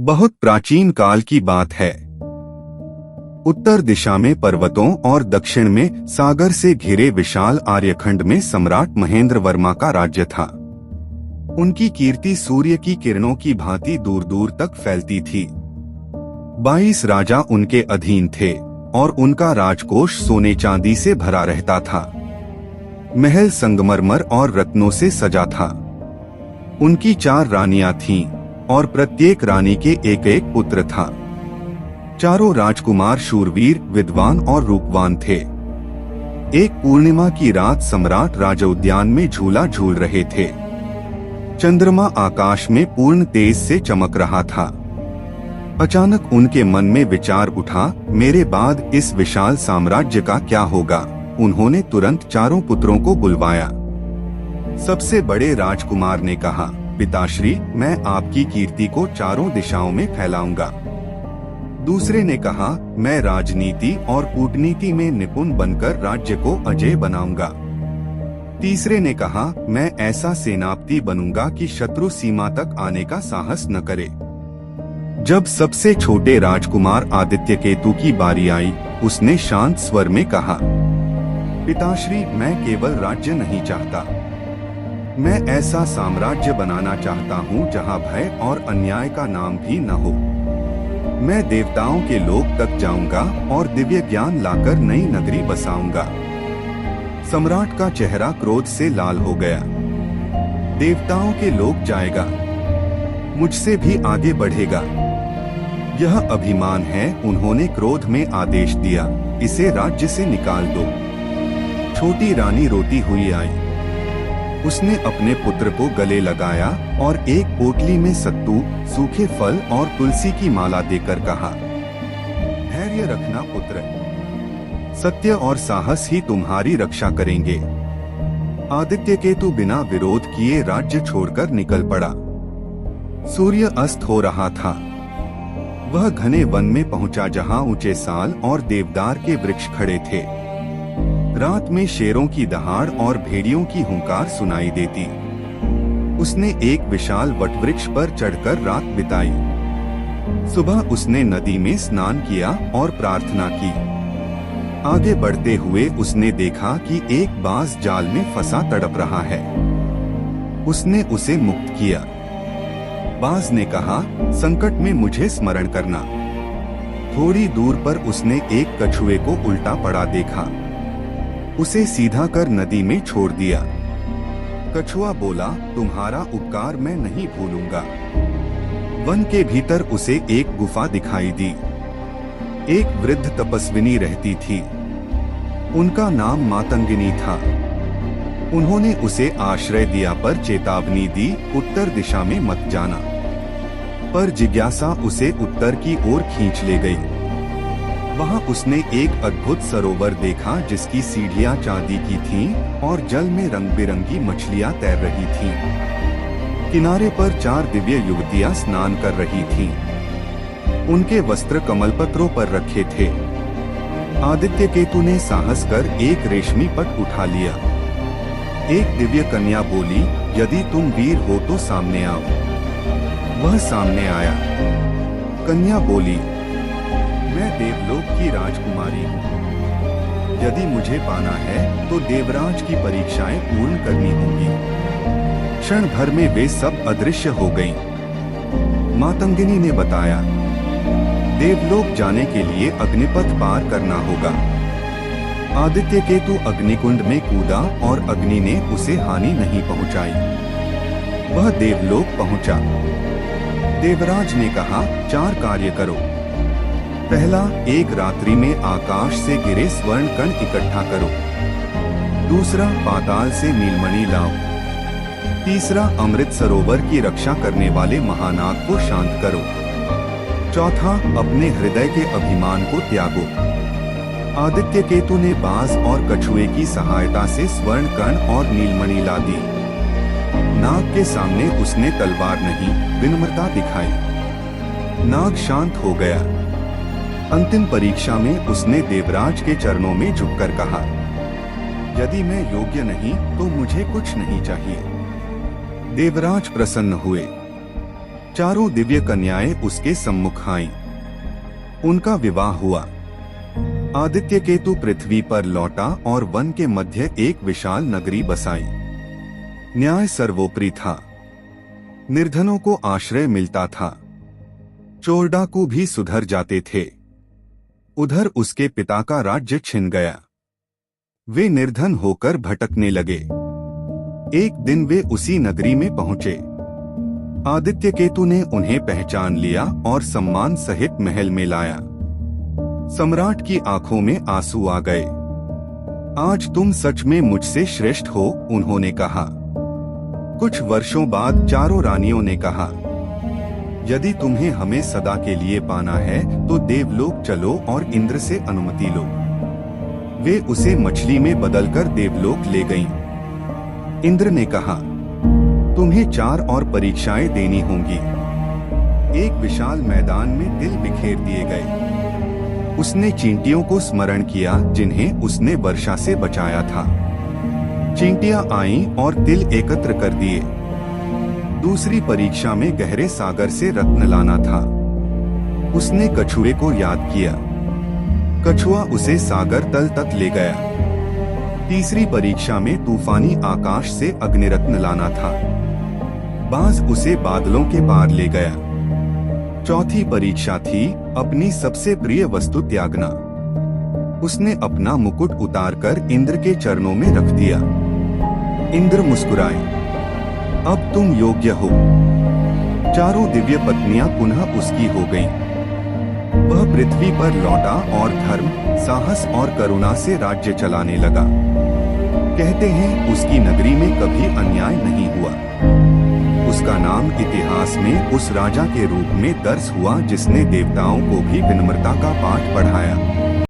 बहुत प्राचीन काल की बात है। उत्तर दिशा में पर्वतों और दक्षिण में सागर से घिरे विशाल आर्यखंड में सम्राट महेंद्र वर्मा का राज्य था। उनकी कीर्ति सूर्य की किरणों की भांति दूर दूर तक फैलती थी। 22 राजा उनके अधीन थे और उनका राजकोष सोने चांदी से भरा रहता था। महल संगमरमर और रत्नों से सजा था। उनकी 4 रानियां थीं और प्रत्येक रानी के एक एक पुत्र था। चारों राजकुमार शूरवीर, विद्वान और रूपवान थे। एक पूर्णिमा की रात सम्राट राजउद्यान में झूला झूल रहे थे। चंद्रमा आकाश में पूर्ण तेज से चमक रहा था। अचानक उनके मन में विचार उठा, मेरे बाद इस विशाल साम्राज्य का क्या होगा। उन्होंने तुरंत चारों पुत्रों को बुलवाया। सबसे बड़े राजकुमार ने कहा, पिताश्री, मैं आपकी कीर्ति को चारों दिशाओं में फैलाऊंगा। दूसरे ने कहा, मैं राजनीति और कूटनीति में निपुण बनकर राज्य को अजेय बनाऊंगा। तीसरे ने कहा, मैं ऐसा सेनापति बनूंगा कि शत्रु सीमा तक आने का साहस न करे। जब सबसे छोटे राजकुमार आदित्य केतु की बारी आई, उसने शांत स्वर में कहा, पिताश्री, मैं केवल राज्य नहीं चाहता, मैं ऐसा साम्राज्य बनाना चाहता हूँ जहाँ भय और अन्याय का नाम भी न हो। मैं देवताओं के लोक तक जाऊंगा और दिव्य ज्ञान लाकर नई नगरी बसाऊंगा। सम्राट का चेहरा क्रोध से लाल हो गया। देवताओं के लोक जाएगा, मुझसे भी आगे बढ़ेगा, यह अभिमान है। उन्होंने क्रोध में आदेश दिया, इसे राज्य से निकाल दो। छोटी रानी रोती हुई आई। उसने अपने पुत्र को गले लगाया और एक पोटली में सत्तू, सूखे फल और तुलसी की माला देकर कहा, धैर्य रखना पुत्र, सत्य और साहस ही तुम्हारी रक्षा करेंगे। आदित्य केतु बिना विरोध किए राज्य छोड़कर निकल पड़ा। सूर्य अस्त हो रहा था। वह घने वन में पहुंचा जहां ऊंचे साल और देवदार के वृक्ष खड़े थे। रात में शेरों की दहाड़ और भेड़ियों की हुंकार सुनाई देती। उसने एक विशाल वटवृक्ष पर चढ़कर रात बिताई। सुबह उसने नदी में स्नान किया और प्रार्थना की। आगे बढ़ते हुए उसने देखा कि एक बाज जाल में फंसा तड़प रहा है। उसने उसे मुक्त किया। बाज ने कहा, संकट में मुझे स्मरण करना। थोड़ी दूर पर उसने एक कछुए को उल्टा पड़ा देखा। उसे सीधा कर नदी में छोड़ दिया। कछुआ बोला, तुम्हारा उपकार मैं नहीं भूलूंगा। वन के भीतर उसे एक गुफा दिखाई दी। एक वृद्ध तपस्विनी रहती थी। उनका नाम मातंगिनी था। उन्होंने उसे आश्रय दिया पर चेतावनी दी, उत्तर दिशा में मत जाना। पर जिज्ञासा उसे उत्तर की ओर खींच ले गई। वहाँ उसने एक अद्भुत सरोवर देखा जिसकी सीढ़ियाँ चांदी की थीं और जल में रंग बिरंगी मछलियाँ तैर रही थीं। किनारे पर 4 दिव्य युवतियाँ स्नान कर रही थीं। उनके वस्त्र कमलपत्रों पर रखे थे। आदित्य केतु ने साहस कर एक रेशमी पट उठा लिया। एक दिव्य कन्या बोली, यदि तुम वीर हो तो सामने आओ। वह सामने आया। कन्या बोली, मैं देवलोक की राजकुमारी हूँ। यदि मुझे पाना है तो देवराज की परीक्षाएं पूर्ण करनी होंगी। क्षण भर में वे सब अदृश्य हो गईं। मातंगिनी ने बताया, देवलोक जाने के लिए अग्निपथ पार करना होगा। आदित्य केतु अग्निकुंड में कूदा और अग्नि ने उसे हानि नहीं पहुंचाई। वह देवलोक पहुंचा। देवराज ने कहा, 4 कार्य करो। पहला, एक रात्रि में आकाश से गिरे स्वर्ण कण इकट्ठा करो। दूसरा, पाताल से नीलमणि लाओ। तीसरा, अमृत सरोवर की रक्षा करने वाले महानाग को शांत करो। चौथा, अपने हृदय के अभिमान को त्यागो। आदित्य केतु ने बाज और कछुए की सहायता से स्वर्ण कण और नीलमणि ला दी। नाग के सामने उसने तलवार नहीं, विनम्रता दिखाई। नाग शांत हो गया। अंतिम परीक्षा में उसने देवराज के चरणों में झुककर कहा, यदि मैं योग्य नहीं तो मुझे कुछ नहीं चाहिए। देवराज प्रसन्न हुए। चारों दिव्य कन्याएं उसके सम्मुख आईं। उनका विवाह हुआ। आदित्य केतु पृथ्वी पर लौटा और वन के मध्य एक विशाल नगरी बसाई। न्याय सर्वोपरि था। निर्धनों को आश्रय मिलता था। चोर डाकू भी सुधर जाते थे। उधर उसके पिता का राज्य छिन गया। वे निर्धन होकर भटकने लगे। एक दिन वे उसी नगरी में पहुंचे। आदित्य केतु ने उन्हें पहचान लिया और सम्मान सहित महल में लाया। सम्राट की आंखों में आंसू आ गए। आज तुम सच में मुझसे श्रेष्ठ हो, उन्होंने कहा। कुछ वर्षों बाद चारों रानियों ने कहा, यदि तुम्हें हमें सदा के लिए पाना है तो देवलोक चलो और इंद्र से अनुमति लो। वे उसे मछली में बदलकर देवलोक ले गईं। इंद्र ने कहा, तुम्हें 4 और परीक्षाएं देनी होंगी। एक विशाल मैदान में तिल बिखेर दिए गए। उसने चींटियों को स्मरण किया जिन्हें उसने वर्षा से बचाया था। चींटियां आईं और तिल एकत्र कर दिए। दूसरी परीक्षा में गहरे सागर से रत्न लाना था। उसने कछुए को याद किया। कछुआ उसे सागर तल तक ले गया। तीसरी परीक्षा में तूफानी आकाश से अग्निरत्न लाना था। बाज उसे बादलों के पार ले गया। चौथी परीक्षा थी अपनी सबसे प्रिय वस्तु त्यागना। उसने अपना मुकुट उतारकर इंद्र के चरणों में रख दिया। इंद्र मुस्कुराए, अब तुम योग्य हो। चारों दिव्य पत्नियां पुनः उसकी हो गईं। वह पृथ्वी पर लौटा और धर्म, साहस और करुणा से राज्य चलाने लगा। कहते हैं उसकी नगरी में कभी अन्याय नहीं हुआ। उसका नाम इतिहास में उस राजा के रूप में दर्ज हुआ जिसने देवताओं को भी विनम्रता का पाठ पढ़ाया।